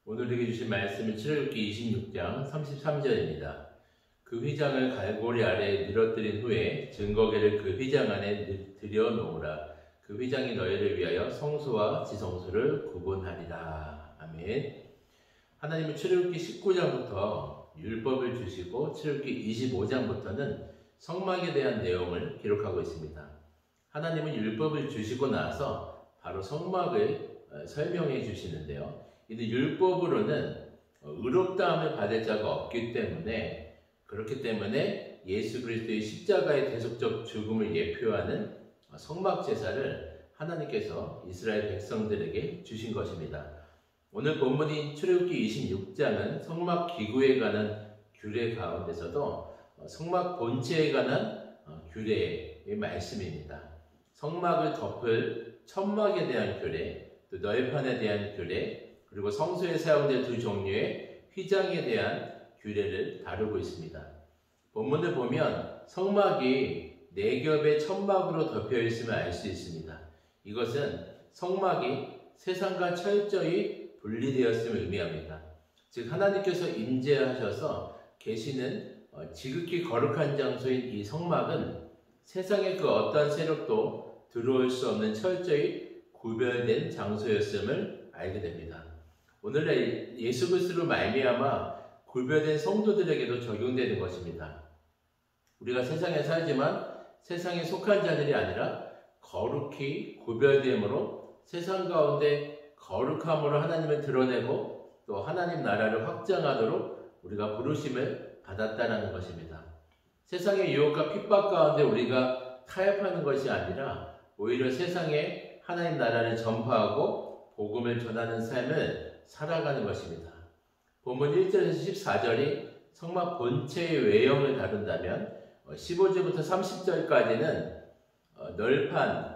오늘에게 주신 말씀은 출애굽기 26장 33절입니다. 그 휘장을 갈고리 아래에 늘어뜨린 후에 증거궤를 그 휘장 안에 들여 놓으라. 그 휘장이 너희를 위하여 성소와 지성소를 구분하리라. 아멘. 하나님은 출애굽기 19장부터 율법을 주시고 출애굽기 25장부터는 성막에 대한 내용을 기록하고 있습니다. 하나님은 율법을 주시고 나서 바로 성막을 설명해 주시는데요. 이 율법으로는 의롭다함을 받을 자가 없기 때문에, 그렇기 때문에 예수 그리스도의 십자가의 대속적 죽음을 예표하는 성막 제사를 하나님께서 이스라엘 백성들에게 주신 것입니다. 오늘 본문인 출애굽기 26장은 성막 기구에 관한 규례 가운데서도 성막 본체에 관한 규례의 말씀입니다. 성막을 덮을 천막에 대한 규례, 또 널판에 대한 규례, 그리고 성소에 사용될 두 종류의 휘장에 대한 규례를 다루고 있습니다. 본문을 보면 성막이 4겹의 천막으로 덮여 있음을 알 수 있습니다. 이것은 성막이 세상과 철저히 분리되었음을 의미합니다. 즉 하나님께서 임재하셔서 계시는 지극히 거룩한 장소인 이 성막은 세상의 그 어떠한 세력도 들어올 수 없는 철저히 구별된 장소였음을 알게 됩니다. 오늘날 예수 그리스도로 말미암아 구별된 성도들에게도 적용되는 것입니다. 우리가 세상에 살지만 세상에 속한 자들이 아니라 거룩히 구별됨으로 세상 가운데 거룩함으로 하나님을 드러내고 또 하나님 나라를 확장하도록 우리가 부르심을 받았다는 것입니다. 세상의 유혹과 핍박 가운데 우리가 타협하는 것이 아니라 오히려 세상에 하나님 나라를 전파하고 복음을 전하는 삶을 살아가는 것입니다. 본문 1절에서 14절이 성막 본체의 외형을 다룬다면 15절부터 30절까지는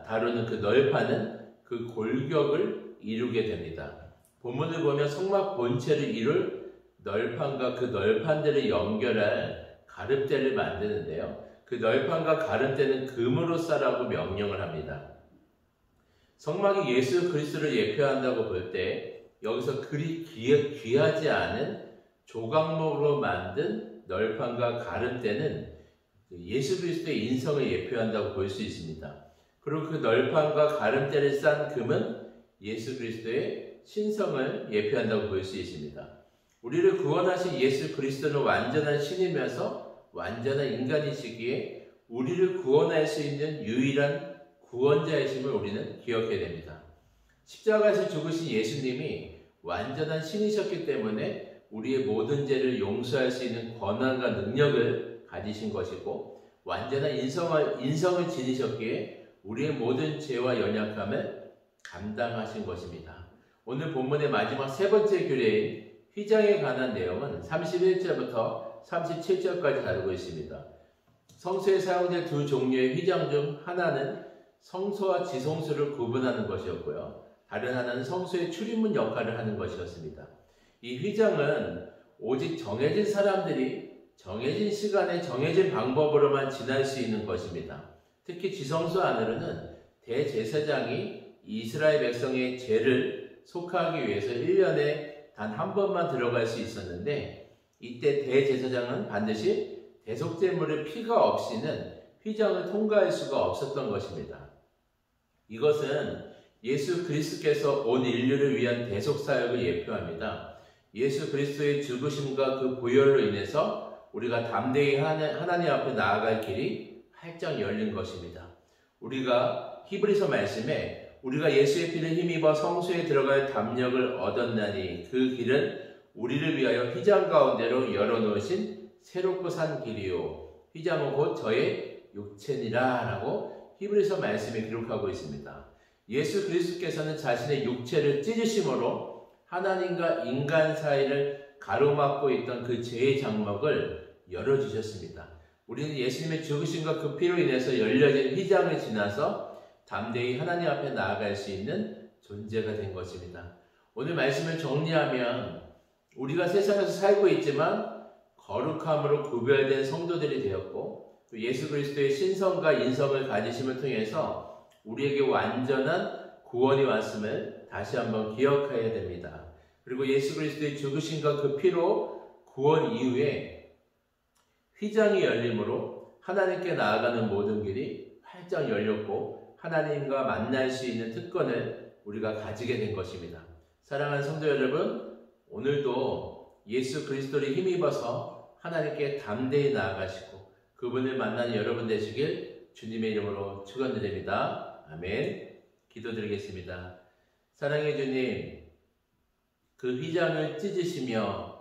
다루는 그 널판은 그 골격을 이루게 됩니다. 본문을 보면 성막 본체를 이룰 널판과 그 널판들을 연결할 가름대를 만드는데요. 그 널판과 가름대는 금으로 싸라고 명령을 합니다. 성막이 예수 그리스도를 예표한다고 볼 때 여기서 그리 귀하지 않은 조각목으로 만든 널판과 가름대는 예수 그리스도의 인성을 예표한다고 볼 수 있습니다. 그리고 그 널판과 가름대를 싼 금은 예수 그리스도의 신성을 예표한다고 볼 수 있습니다. 우리를 구원하신 예수 그리스도는 완전한 신이면서 완전한 인간이시기에 우리를 구원할 수 있는 유일한 구원자이심을 우리는 기억해야 됩니다. 십자가에서 죽으신 예수님이 완전한 신이셨기 때문에 우리의 모든 죄를 용서할 수 있는 권한과 능력을 가지신 것이고, 완전한 인성을 지니셨기에 우리의 모든 죄와 연약함을 감당하신 것입니다. 오늘 본문의 마지막 세 번째 규례인 휘장에 관한 내용은 31절부터 37절까지 다루고 있습니다. 성소에 사용될 두 종류의 휘장 중 하나는 성소와 지성소를 구분하는 것이었고요. 다른 하나는 성소의 출입문 역할을 하는 것이었습니다. 이 휘장은 오직 정해진 사람들이 정해진 시간에 정해진 방법으로만 지날 수 있는 것입니다. 특히 지성소 안으로는 대제사장이 이스라엘 백성의 죄를 속하기 위해서 1년에 단 한 번만 들어갈 수 있었는데, 이때 대제사장은 반드시 대속제물의 피가 없이는 휘장을 통과할 수가 없었던 것입니다. 이것은 예수 그리스도께서 온 인류를 위한 대속사역을 예표합니다. 예수 그리스도의 죽으심과 그 보혈로 인해서 우리가 담대히 하나님 앞에 나아갈 길이 활짝 열린 것입니다. 우리가 히브리서 말씀에 우리가 예수의 피를 힘입어 성소에 들어갈 담력을 얻었나니 그 길은 우리를 위하여 휘장 가운데로 열어놓으신 새롭고 산 길이요 휘장은 곧 저의 육체니라 라고 히브리서 말씀에 기록하고 있습니다. 예수 그리스도께서는 자신의 육체를 찢으심으로 하나님과 인간 사이를 가로막고 있던 그 죄의 장막을 열어주셨습니다. 우리는 예수님의 죽으심과 그 피로 인해서 열려진 휘장을 지나서 담대히 하나님 앞에 나아갈 수 있는 존재가 된 것입니다. 오늘 말씀을 정리하면 우리가 세상에서 살고 있지만 거룩함으로 구별된 성도들이 되었고, 또 예수 그리스도의 신성과 인성을 가지심을 통해서 우리에게 완전한 구원이 왔음을 다시 한번 기억해야 됩니다. 그리고 예수 그리스도의 죽으심과 그 피로 구원 이후에 휘장이 열림으로 하나님께 나아가는 모든 길이 활짝 열렸고 하나님과 만날 수 있는 특권을 우리가 가지게 된 것입니다. 사랑하는 성도 여러분, 오늘도 예수 그리스도를 힘입어서 하나님께 담대히 나아가시고 그분을 만나는 여러분 되시길 주님의 이름으로 축원드립니다. 아멘. 기도드리겠습니다. 사랑의 주님, 그 휘장을 찢으시며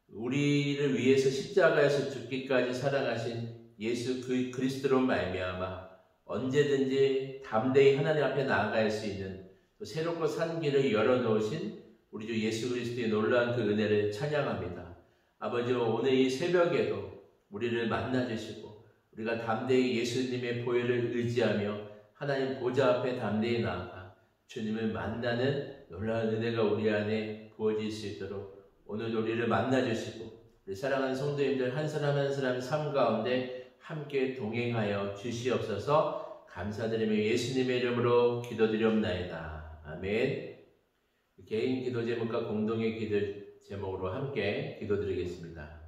우리를 위해서 십자가에서 죽기까지 사랑하신 예수 그리스도로 말미암아 언제든지 담대히 하나님 앞에 나아갈 수 있는 또 새롭고 산 길을 열어놓으신 우리 주 예수 그리스도의 놀라운 그 은혜를 찬양합니다. 아버지, 오늘 이 새벽에도 우리를 만나주시고 우리가 담대히 예수님의 보혈을 의지하며 하나님 보좌 앞에 담대히 나아가 주님을 만나는 놀라운 은혜가 우리 안에 부어질 수 있도록 오늘도 우리를 만나주시고 우리 사랑하는 성도님들 한 사람 한 사람 삶 가운데 함께 동행하여 주시옵소서. 감사드리며 예수님의 이름으로 기도드리옵나이다. 아멘. 개인 기도 제목과 공동의 기도 제목으로 함께 기도드리겠습니다.